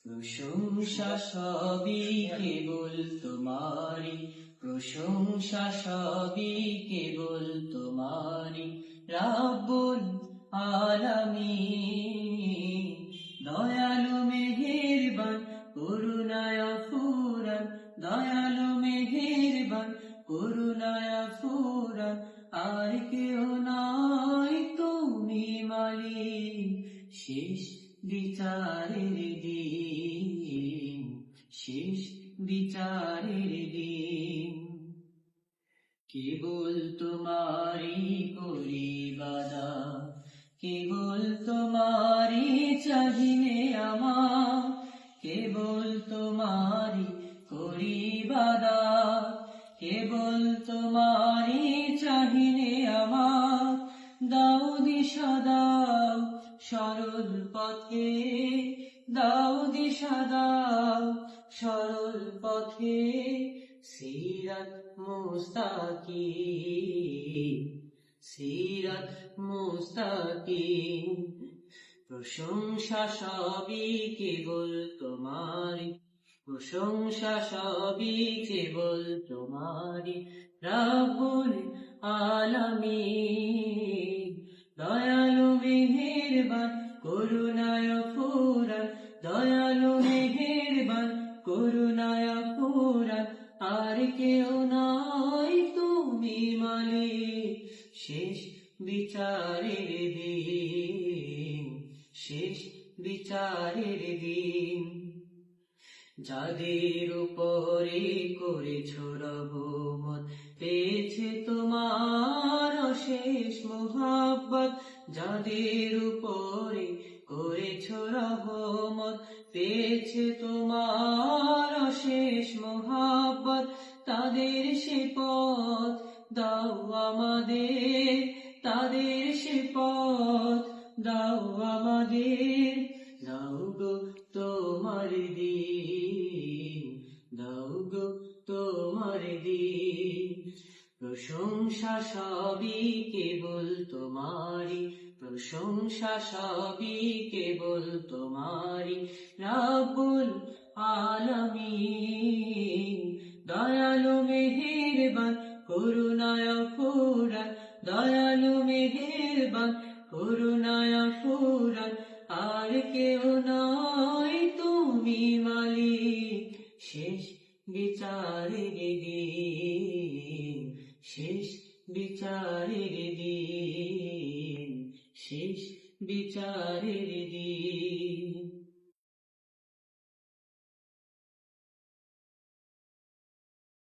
প্রশংসা সবই কেবল তোমারি, প্রশংসা সবই কেবল তোমারি, রাব্বুল আলামিন। দয়ালু মেহেরবান করুণায় ফুরান, দয়ালু মেহেরবান করুণায় ফুরান, আর কেউ নাই তুমি মালিক। শেষ বিচারের দিন, শেষ বিচারের দিন, কেবল তোমারি করি বাদা, কেবল তোমারি চাহিনে আমার, কেবল তোমারি করি বাদা, কেবল তোমারি চাহিনে আমার। দাও দিশা দাও সরল পথে, দাও দিশা দাও সরল পথে, সিরাত মুস্তাকিম, সিরাত মুস্তাকিম। প্রশংসা সবই কেবল তোমারি, প্রশংসা সবই কেবল তোমারি, রাব্বুল আলামিন। দয়ালু মেহেরবান করুণায় ফুরান, দয়ালু মেহেরবান করুণায় ফুরান, আর কেউ নাই তুমি মালিক। শেষ বিচারের দিন, শেষ বিচারের দিন, যাদের উপরে করেছ রহমত, পেয়েছে তোমার অশেষ মোহাব্বত। যাদের উপরে করেছ রহমত, পেয়েছে তোমার অশেষ মোহাব্বত, তাদের সে পথ দাও আমাদের, তাদের সে পথ দাও আমাদের। দাও গো তোমার দিন, দাও গো তোমার দিন। প্রশংসা সবই কেবল তোমারি, প্রশংসা সবই কেবল তোমারি, রাব্বুল আলামিন। দয়ালু মেহেরবান করুণায় ফুরান, দয়ালু মেহেরবান করুণায় ফুরান, আর কেউ নাই তুমি মালিক। শেষ বিচারের দিন, শেষ বিচারের দিন, শেষ বিচারের দিন।